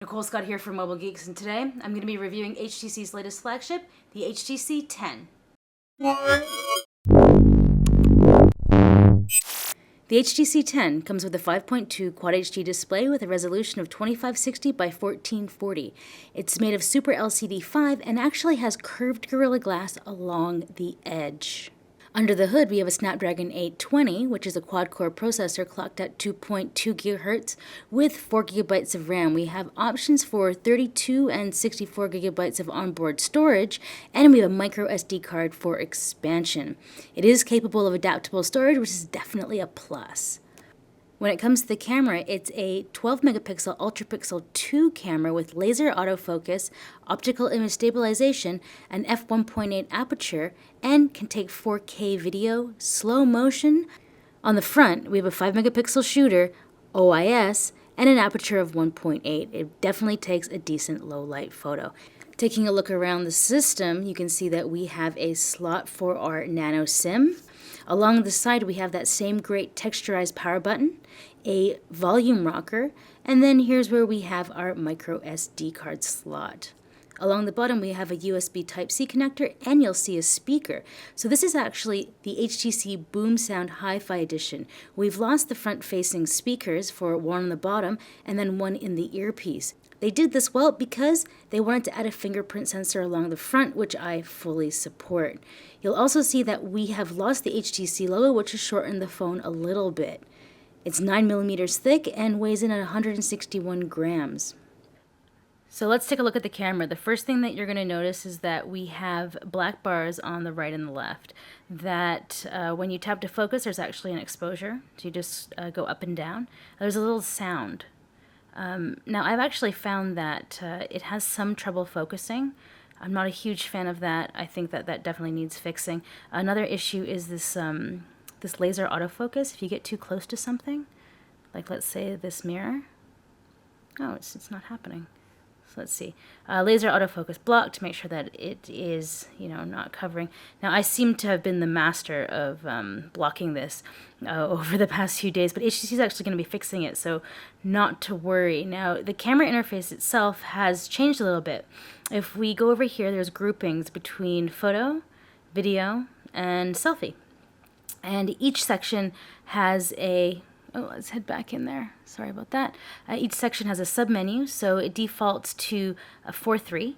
Nicole Scott here from Mobile Geeks, and today I'm going to be reviewing HTC's latest flagship, the HTC 10. The HTC 10 comes with a 5.2 Quad HD display with a resolution of 2560 by 1440. It's made of Super LCD 5 and actually has curved Gorilla Glass along the edge. Under the hood, we have a Snapdragon 820, which is a quad-core processor clocked at 2.2 GHz with 4 GB of RAM. We have options for 32 and 64 GB of onboard storage, and we have a micro SD card for expansion. It is capable of adaptable storage, which is definitely a plus. When it comes to the camera, it's a 12 megapixel ultra pixel 2 camera with laser autofocus, optical image stabilization, an f1.8 aperture, and can take 4K video, slow motion. On the front, we have a 5 megapixel shooter, OIS, and an aperture of 1.8. It definitely takes a decent low light photo. Taking a look around the system, you can see that we have a slot for our nano SIM. Along the side, we have that same great texturized power button, a volume rocker, and then here's where we have our micro SD card slot. Along the bottom, we have a USB Type-C connector, and you'll see a speaker. So this is actually the HTC Boom Sound Hi-Fi Edition. We've lost the front-facing speakers for one on the bottom and then one in the earpiece. They did this well because they wanted to add a fingerprint sensor along the front, which I fully support. You'll also see that we have lost the HTC logo, which has shortened the phone a little bit. It's 9mm thick and weighs in at 161 grams. So let's take a look at the camera. The first thing that you're going to notice is that we have black bars on the right and the left. That when you tap to focus, there's actually an exposure. So you just go up and down. There's a little sound. Now, I've actually found that it has some trouble focusing. I'm not a huge fan of that. I think that that definitely needs fixing. Another issue is this this laser autofocus. If you get too close to something, like let's say this mirror, oh, it's not happening. So let's see. Laser autofocus blocked to make sure that it is, not covering. Now, I seem to have been the master of blocking this over the past few days, but HTC is actually going to be fixing it, so not to worry. Now, the camera interface itself has changed a little bit. If we go over here, there's groupings between photo, video, and selfie. And each section has a... Oh, let's head back in there. Sorry about that. Each section has a submenu, so it defaults to a 4:3,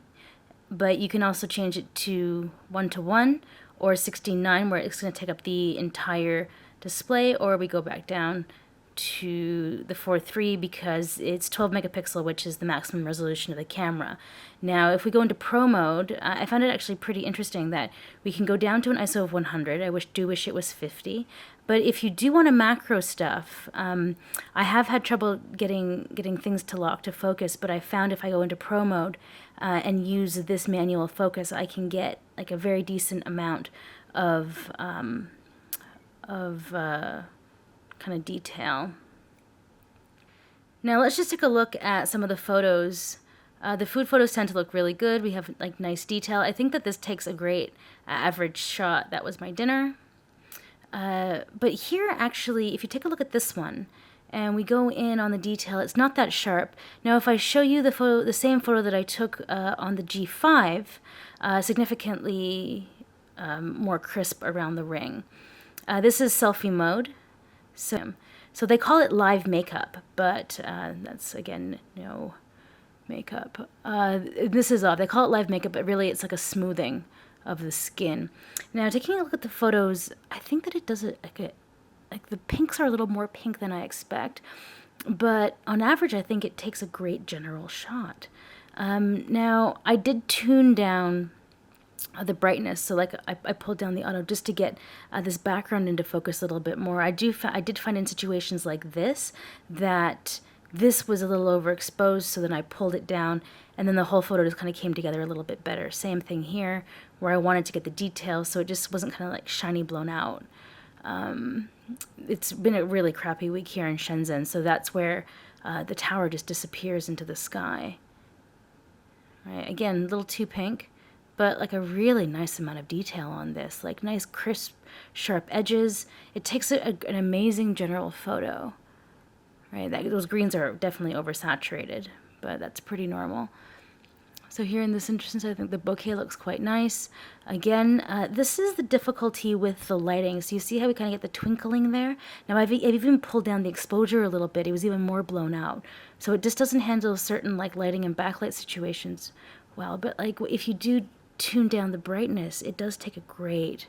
but you can also change it to 1:1 or 16:9, where it's going to take up the entire display, or we go back down to the 4:3 because it's 12 megapixel, which is the maximum resolution of the camera. Now, if we go into Pro mode, I found it actually pretty interesting that we can go down to an ISO of 100. I do wish it was 50. But if you do want to macro stuff, I have had trouble getting things to lock to focus, but I found if I go into Pro mode and use this manual focus, I can get like a very decent amount of kind of detail. Now let's just take a look at some of the photos. The food photos tend to look really good. We have like nice detail. I think that this takes a great average shot. That was my dinner. But here actually, if you take a look at this one and we go in on the detail, it's not that sharp. Now if I show you the same photo that I took on the G5, significantly more crisp around the ring. This is selfie mode. So they call it live makeup, but that's, again, no makeup. This is off. They call it live makeup, but really it's like a smoothing of the skin. Now, taking a look at the photos, I think that it does it like the pinks are a little more pink than I expect, but on average, I think it takes a great general shot. Now, I did tune down the brightness, so like I pulled down the auto just to get this background into focus a little bit more. I did find in situations like this that this was a little overexposed, so then I pulled it down, and then the whole photo just kind of came together a little bit better. Same thing here, where I wanted to get the detail, so it just wasn't kind of like shiny blown out. It's been a really crappy week here in Shenzhen, so that's where the tower just disappears into the sky. Right, again, a little too pink, but like a really nice amount of detail on this, like nice crisp, sharp edges. It takes an amazing general photo. Right, those greens are definitely oversaturated, but that's pretty normal. So here in this instance, I think the bokeh looks quite nice. Again, this is the difficulty with the lighting. So you see how we kind of get the twinkling there? Now I've even pulled down the exposure a little bit. It was even more blown out. So it just doesn't handle certain like lighting and backlight situations well. But like if you do tune down the brightness, it does take a great,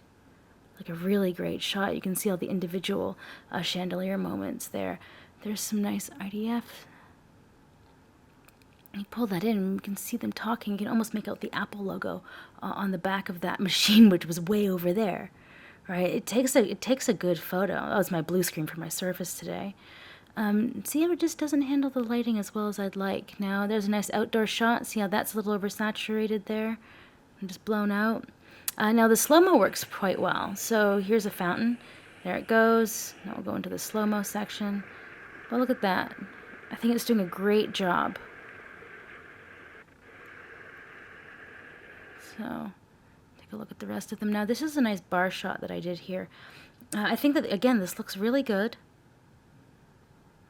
like a really great shot. You can see all the individual chandelier moments there. There's some nice IDF. You pull that in and you can see them talking. You can almost make out the Apple logo on the back of that machine, which was way over there, right? It takes a good photo. That was my blue screen for my Surface today. See how it just doesn't handle the lighting as well as I'd like. Now there's a nice outdoor shot. See how that's a little oversaturated there and just blown out. Now the slow-mo works quite well. So here's a fountain. There it goes. Now we'll go into the slow-mo section. But look at that. I think it's doing a great job. So take a look at the rest of them. Now this is a nice bar shot that I did here. I think that, again, this looks really good.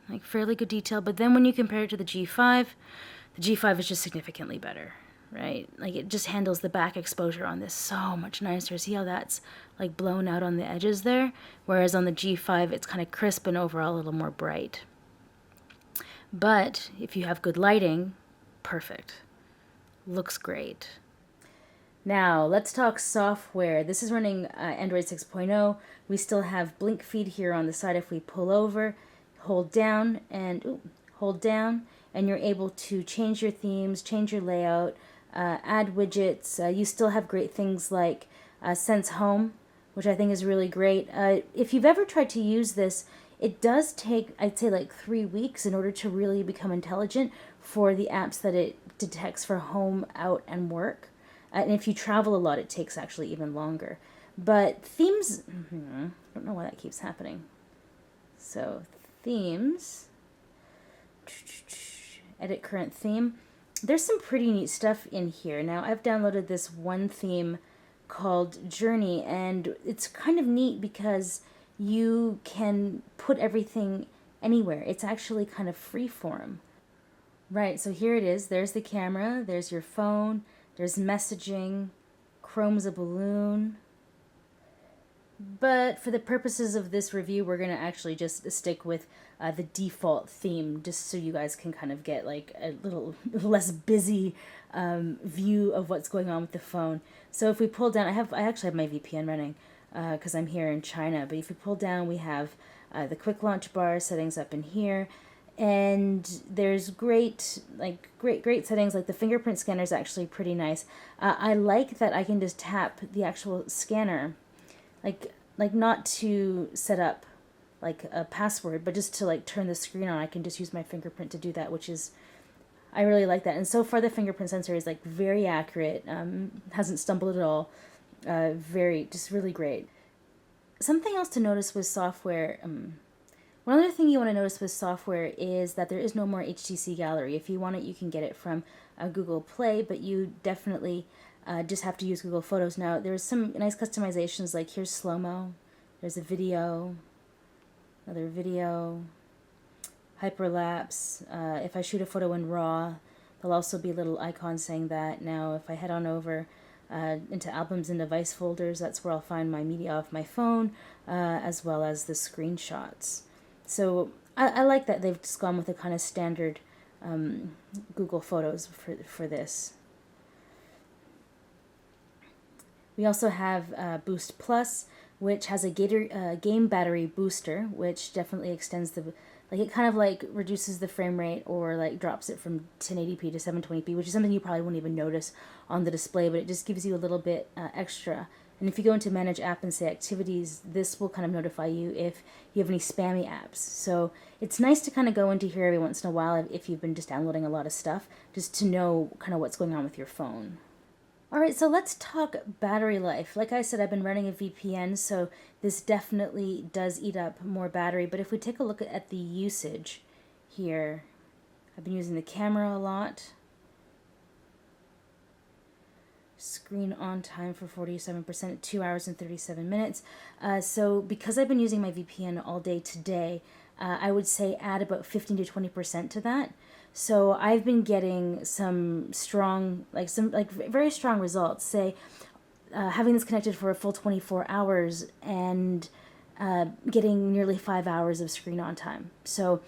Like fairly good detail. But then when you compare it to the G5 is just significantly better, right? Like it just handles the back exposure on this so much nicer. See how that's like blown out on the edges there? Whereas on the G5 it's kind of crisp and overall a little more bright. But if you have good lighting, perfect. Looks great. Now, let's talk software. This is running Android 6.0. We still have blink feed here on the side. If we pull over, hold down, and you're able to change your themes, change your layout, add widgets. You still have great things like Sense Home, which I think is really great. If you've ever tried to use this, it does take, I'd say, like 3 weeks in order to really become intelligent for the apps that it detects for home, out, and work. And if you travel a lot, it takes actually even longer. But themes, I don't know why that keeps happening. So themes, edit current theme. There's some pretty neat stuff in here. Now I've downloaded this one theme called Journey, and it's kind of neat because you can put everything anywhere. It's actually kind of freeform. Right, so here it is. There's the camera, there's your phone, there's messaging, Chrome's a balloon. But for the purposes of this review, we're going to actually just stick with the default theme, just so you guys can kind of get like a little less busy view of what's going on with the phone. So if we pull down, I actually have my VPN running because I'm here in China. But if we pull down, we have the quick launch bar settings up in here. And there's great settings, like the fingerprint scanner is actually pretty nice. I like that I can just tap the actual scanner, like not to set up like a password, but just to like turn the screen on. I can just use my fingerprint to do that, which is, I really like that. And so far the fingerprint sensor is like very accurate, hasn't stumbled at all, just really great. Something else to notice with software. One other thing you want to notice with software is that there is no more HTC Gallery. If you want it, you can get it from Google Play, but you definitely just have to use Google Photos. Now, there's some nice customizations, like here's slow-mo, there's a video, another video, hyperlapse. If I shoot a photo in RAW, there'll also be little icons saying that. Now, if I head on over into albums and device folders, that's where I'll find my media off my phone, as well as the screenshots. So I like that they've just gone with a kind of standard Google Photos for this. We also have Boost Plus, which has a game battery booster, which definitely extends it kind of like reduces the frame rate or like drops it from 1080p to 720p, which is something you probably wouldn't even notice on the display, but it just gives you a little bit extra. And if you go into Manage App and say Activities, this will kind of notify you if you have any spammy apps. So it's nice to kind of go into here every once in a while if you've been just downloading a lot of stuff, just to know kind of what's going on with your phone. Alright, so let's talk battery life. Like I said, I've been running a VPN, so this definitely does eat up more battery. But if we take a look at the usage here, I've been using the camera a lot. Screen on time for 47%, 2 hours and 37 minutes. So because I've been using my VPN all day today, I would say add about 15 to 20% to that. So I've been getting some very strong results. Say, having this connected for a full 24 hours and getting nearly 5 hours of screen on time. So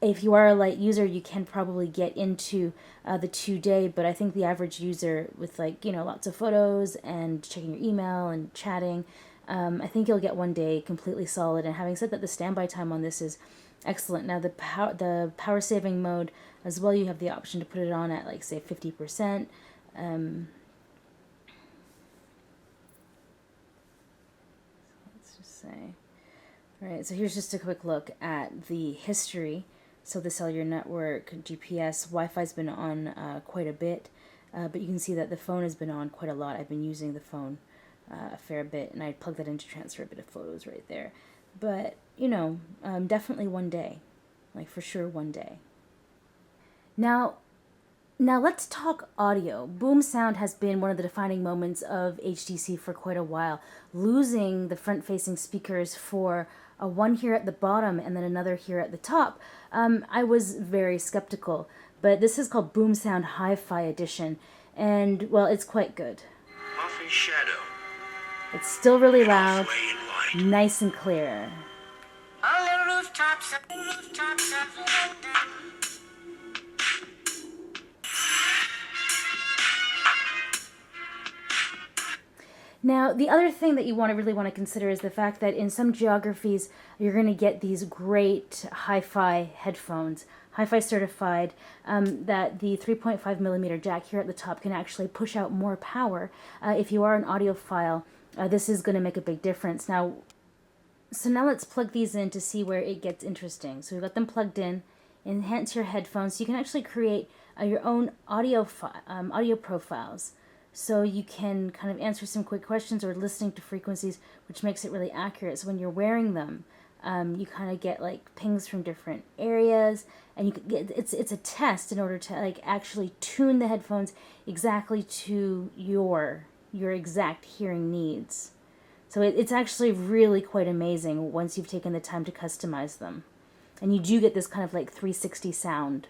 if you are a light user, you can probably get into the 2 day, but I think the average user with lots of photos and checking your email and chatting, I think you'll get 1 day completely solid. And having said that, the standby time on this is excellent. Now the power saving mode as well, you have the option to put it on at say 50%. Let's just say, all right, so here's just a quick look at the history. So the cellular network, GPS, Wi-Fi's been on quite a bit, but you can see that the phone has been on quite a lot. I've been using the phone a fair bit, and I plugged that in to transfer a bit of photos right there. But, definitely 1 day, for sure 1 day. Now let's talk audio. Boom sound has been one of the defining moments of HTC for quite a while, losing the front-facing speakers for one here at the bottom and then another here at the top. I was very skeptical, but this is called Boom Sound Hi-Fi Edition, and, well, it's quite good. Off in shadow. It's still really loud, nice and clear. On the rooftops of London. Now, the other thing that you really want to consider is the fact that in some geographies, you're going to get these great hi-fi headphones, hi-fi certified, that the 3.5 millimeter jack here at the top can actually push out more power. If you are an audiophile, this is going to make a big difference. So now let's plug these in to see where it gets interesting. So we've got them plugged in. Enhance your headphones. So you can actually create your own audio profiles. So you can kind of answer some quick questions or listening to frequencies, which makes it really accurate. So when you're wearing them, you kind of get pings from different areas, and you can get, it's a test in order to actually tune the headphones exactly to your exact hearing needs. So it's actually really quite amazing once you've taken the time to customize them, and you do get this kind of 360 sound.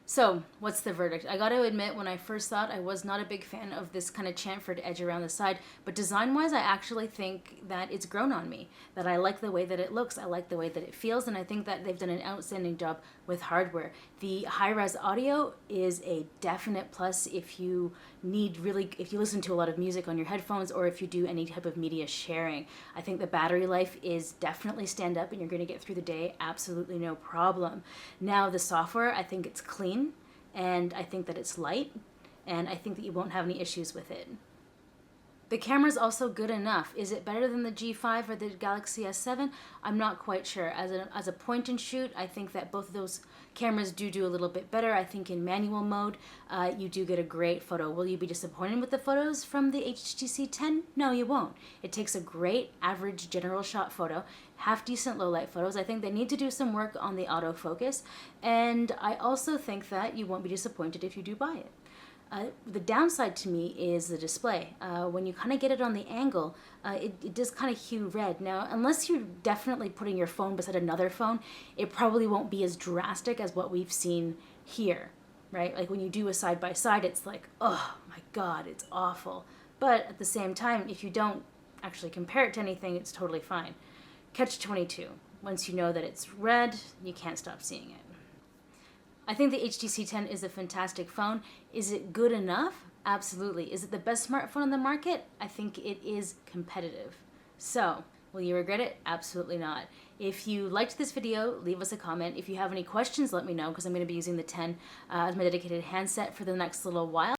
So, what's the verdict? I gotta admit, when I first thought, I was not a big fan of this kind of chamfered edge around the side, but design-wise, I actually think that it's grown on me, that I like the way that it looks, I like the way that it feels, and I think that they've done an outstanding job with hardware. The high-res audio is a definite plus if you listen to a lot of music on your headphones, or if you do any type of media sharing. I think the battery life is definitely stand up, and you're gonna get through the day absolutely no problem. Now, the software, I think it's clean, and I think that it's light, and I think that you won't have any issues with it. The camera's also good enough. Is it better than the G5 or the Galaxy S7? I'm not quite sure. As a point and shoot, I think that both of those cameras do a little bit better. I think in manual mode, you do get a great photo. Will you be disappointed with the photos from the HTC 10? No, you won't. It takes a great average general shot photo, half decent low light photos. I think they need to do some work on the autofocus, and I also think that you won't be disappointed if you do buy it. The downside to me is the display. When you kind of get it on the angle, it does kind of hue red. Now, unless you're definitely putting your phone beside another phone, it probably won't be as drastic as what we've seen here, right? Like when you do a side-by-side, it's like, oh my God, it's awful. But at the same time, if you don't actually compare it to anything, it's totally fine. Catch-22. Once you know that it's red, you can't stop seeing it. I think the HTC 10 is a fantastic phone. Is it good enough? Absolutely. Is it the best smartphone on the market? I think it is competitive. So, will you regret it? Absolutely not. If you liked this video, leave us a comment. If you have any questions, let me know, because I'm going to be using the 10 as my dedicated handset for the next little while.